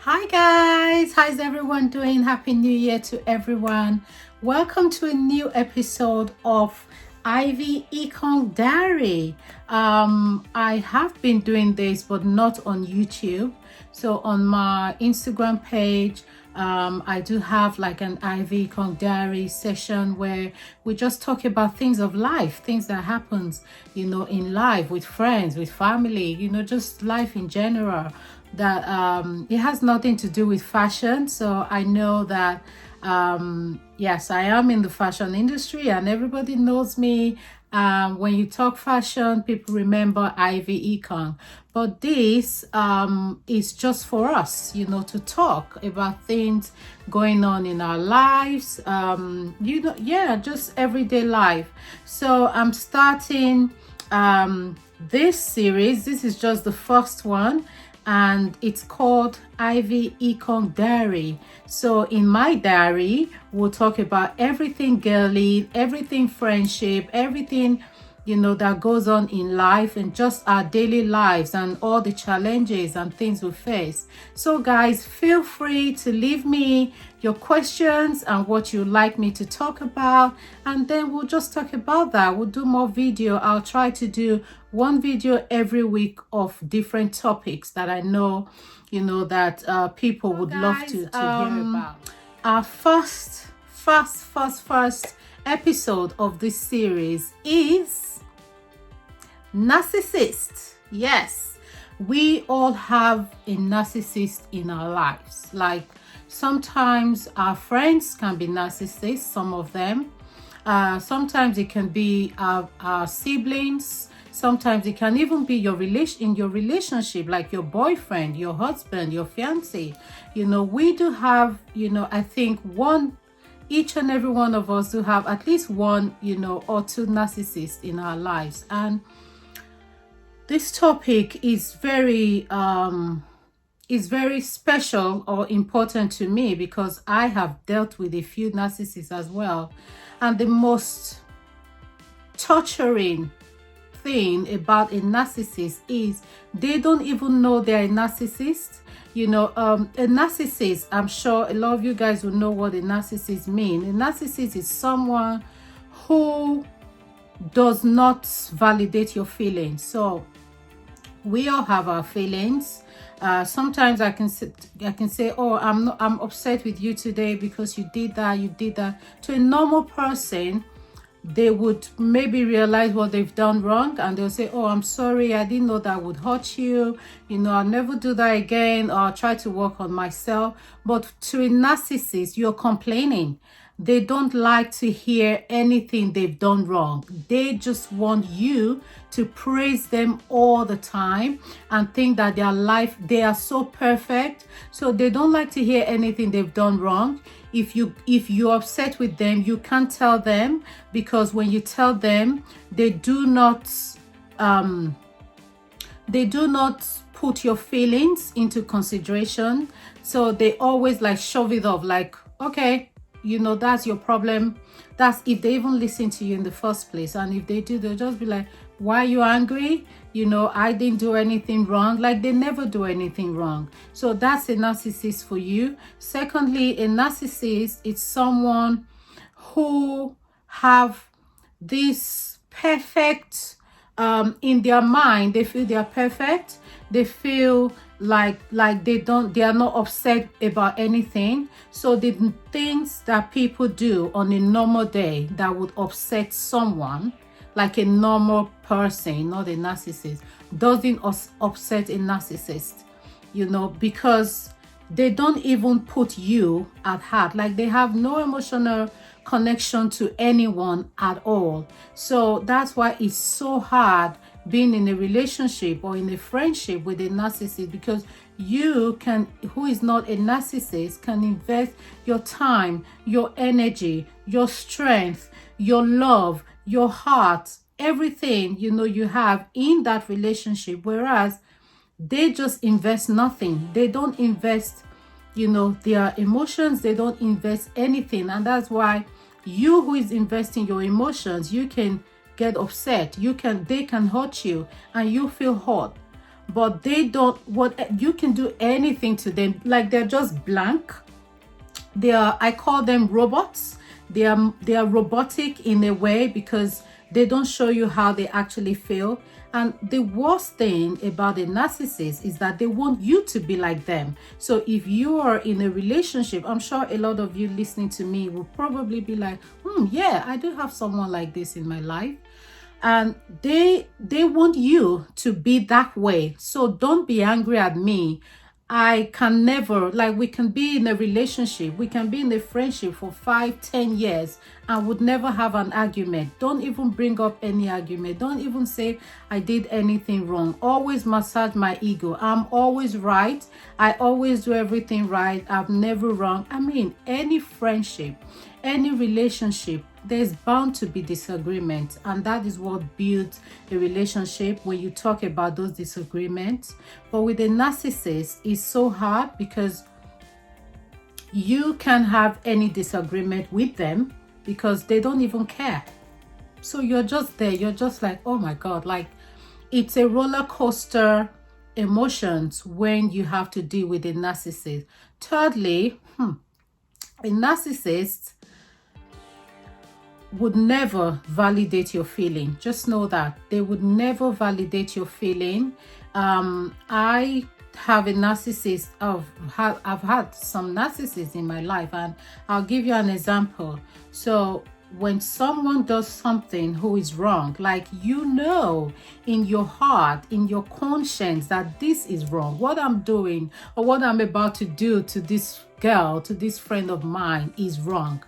Hi guys, how's everyone doing? Happy New Year to everyone. Welcome to a new episode of Ivy Ekong Diary. I have been doing this but not on YouTube. So on my Instagram page, I do have like an Ivy Ekong Diary session where we just talk about things of life, things that happens, in life with friends, with family, just life in general. That it has nothing to do with fashion. So I know that yes, I am in the fashion industry and everybody knows me. When you talk fashion, people remember Ivy Ekong. But this is just for us, to talk about things going on in our lives. Just everyday life. So I'm starting this series. This is just the first one, and it's called Ivy Ekong Diary. So in my diary, we'll talk about everything girly, everything friendship, everything that goes on in life and just our daily lives and all the challenges and things we face. So guys, feel free to leave me your questions and what you'd like me to talk about, and then we'll just talk about that. We'll do more video. I'll try to do one video every week of different topics that I know that people would love to hear about. Our first episode of this series is Narcissist. Yes, we all have a narcissist in our lives. Like sometimes our friends can be narcissists, some of them. Sometimes it can be our siblings. Sometimes it can even be in your relationship, like your boyfriend, your husband, your fiance. We do have, I think each and every one of us do have at least one, or two narcissists in our lives. And this topic is very special or important to me because I have dealt with a few narcissists as well. And the most torturing thing about a narcissist is they don't even know they're a narcissist. A narcissist, I'm sure a lot of you guys will know what a narcissist means. A narcissist is someone who does not validate your feelings. So we all have our feelings. Sometimes I can say, oh, I'm upset with you today because you did that. To a normal person, they would maybe realize what they've done wrong and they'll say, oh, I'm sorry, I didn't know that would hurt you, I'll never do that again, or I'll try to work on myself. But to a narcissist, you're complaining. They don't like to hear anything they've done wrong. They just want you to praise them all the time and think that they are so perfect. So they don't like to hear anything they've done wrong. If you're upset with them, you can't tell them, because when you tell them, they do not put your feelings into consideration. So they always like shove it off, like, okay, that's your problem. That's if they even listen to you in the first place. And if they do, they'll just be like, why are you angry? I didn't do anything wrong. Like they never do anything wrong. So that's a narcissist for you. Secondly, a narcissist is someone who have this perfect in their mind. They feel they are perfect. They feel like they are not upset about anything. So the things that people do on a normal day that would upset someone, like a normal person, not a narcissist, doesn't upset a narcissist, because they don't even put you at heart. Like they have no emotional connection to anyone at all. So that's why it's so hard being in a relationship or in a friendship with a narcissist, because who is not a narcissist, can invest your time, your energy, your strength, your love, your heart, everything you have in that relationship, whereas they just invest nothing. They don't invest their emotions. They don't invest anything. And that's why you who is investing your emotions, you can get upset, they can hurt you and you feel hurt. but they don't, what you can do anything to them, like they're just blank. I call them robots. They are robotic in a way because they don't show you how they actually feel. And the worst thing about a narcissist is that they want you to be like them. So if you are in a relationship, I'm sure a lot of you listening to me will probably be like, yeah, I do have someone like this in my life. And they want you to be that way. So don't be angry at me. I can never, like, we can be in a relationship, we can be in a friendship for 5-10 years and would never have an argument. Don't even bring up any argument. Don't even say I did anything wrong. Always massage my ego. I'm always right. I always do everything right. I'm never wrong. I mean, any friendship, any relationship, there's bound to be disagreements, and that is what builds a relationship, when you talk about those disagreements. But with a narcissist, it's so hard because you can have any disagreement with them because they don't even care. So you're just there, you're just like, oh my god, like, it's a roller coaster emotions when you have to deal with a narcissist. Thirdly, a narcissist would never validate your feeling. Just know that they would never validate your feeling. I have a narcissist. I've had some narcissists in my life, and I'll give you an example. So when someone does something who is wrong, like, you know in your heart, in your conscience, that this is wrong, what I'm doing or what I'm about to do to this girl, to this friend of mine, is wrong.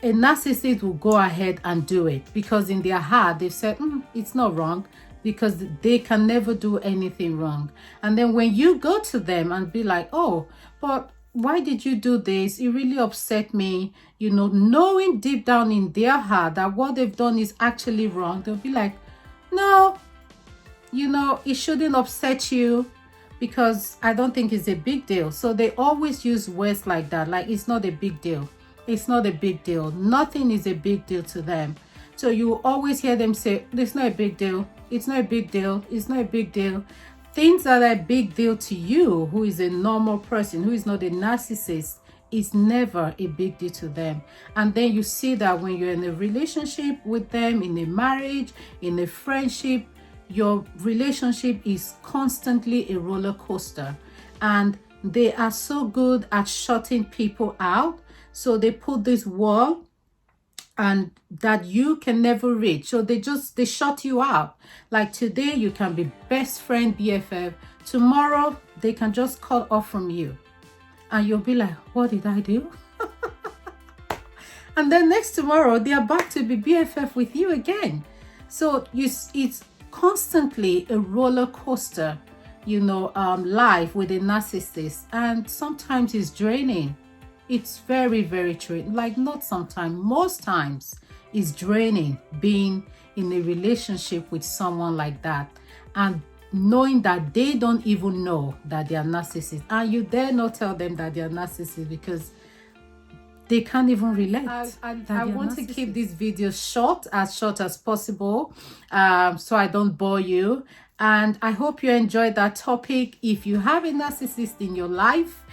A narcissist will go ahead and do it because in their heart they've said, it's not wrong, because they can never do anything wrong. And then when you go to them and be like, oh, but why did you do this? It really upset me. Knowing deep down in their heart that what they've done is actually wrong, they'll be like, no, it shouldn't upset you because I don't think it's a big deal. So they always use words like that, like, it's not a big deal. It's not a big deal. Nothing is a big deal to them. So you will always hear them say, it's not a big deal. It's not a big deal. It's not a big deal. Things that are a big deal to you, who is a normal person, who is not a narcissist, is never a big deal to them. And then you see that when you're in a relationship with them, in a marriage, in a friendship, your relationship is constantly a roller coaster. And they are so good at shutting people out. So they put this wall and that you can never reach. So they shut you out. Like, today you can be best friend, BFF. Tomorrow they can just cut off from you. And you'll be like, what did I do? And then next tomorrow they are back to be BFF with you again. So it's constantly a roller coaster, life with a narcissist. And sometimes it's draining. It's very, very draining. Like, not sometimes, most times it's draining being in a relationship with someone like that, and knowing that they don't even know that they are narcissists, and you dare not tell them that they are narcissists because they can't even relate. I want to keep this video short as possible, so I don't bore you. And I hope you enjoyed that topic. If you have a narcissist in your life,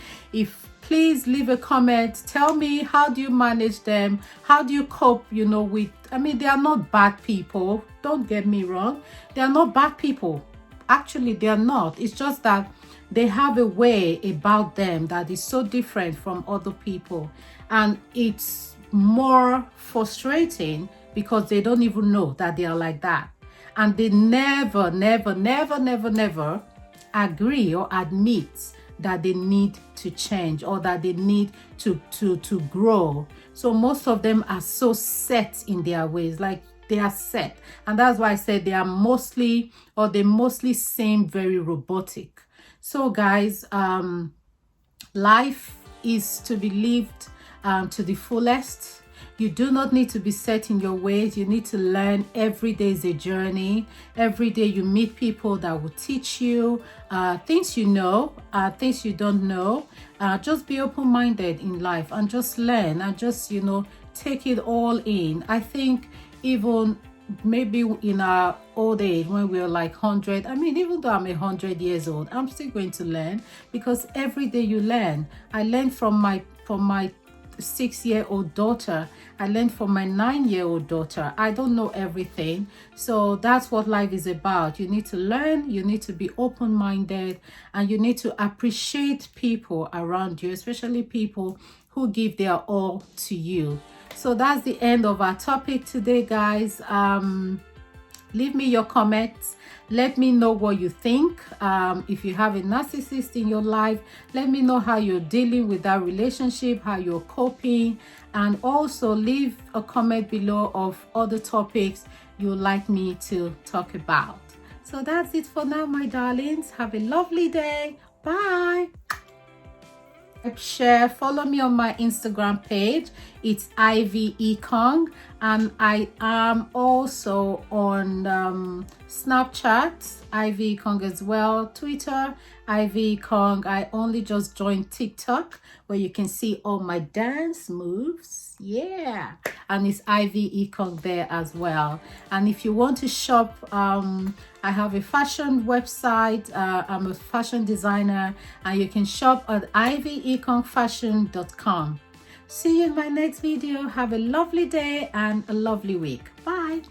please leave a comment. Tell me, how do you manage them? How do you cope, with, they are not bad people. Don't get me wrong. They are not bad people. Actually, they are not. It's just that they have a way about them that is so different from other people. And it's more frustrating because they don't even know that they are like that. And they never agree or admit that they need to change or that they need to grow. So most of them are so set in their ways, like they are set. And that's why I said they mostly seem very robotic. So guys, life is to be lived to the fullest. You do not need to be set in your ways. You need to learn. Every day is a journey. Every day you meet people that will teach you things you know, things you don't know. Just be open-minded in life and just learn and just, take it all in. I think even maybe in our old age when we're like 100. I mean, even though I'm 100 years old, I'm still going to learn, because every day you learn. I learned from my 6-year-old daughter. I learned from my 9-year-old daughter. I don't know everything. So that's what life is about. You need to learn, you need to be open-minded, and you need to appreciate people around you, especially people who give their all to you. So that's the end of our topic today, guys. Leave me your comments. Let me know what you think. If you have a narcissist in your life, let me know how you're dealing with that relationship, how you're coping, and also leave a comment below of other topics you'd like me to talk about. So that's it for now, my darlings. Have a lovely day. Bye. Share, follow me on my Instagram page. It's Ivy Ekong, and I am also on Snapchat, Ivy Ekong as well, Twitter, Ivy Ekong. I only just joined TikTok, where you can see all my dance moves. Yeah, and it's Ivy Ekong there as well. And if you want to shop, I have a fashion website. I'm a fashion designer, and you can shop at ivyekongfashion.com. See you in my next video. Have a lovely day and a lovely week. Bye.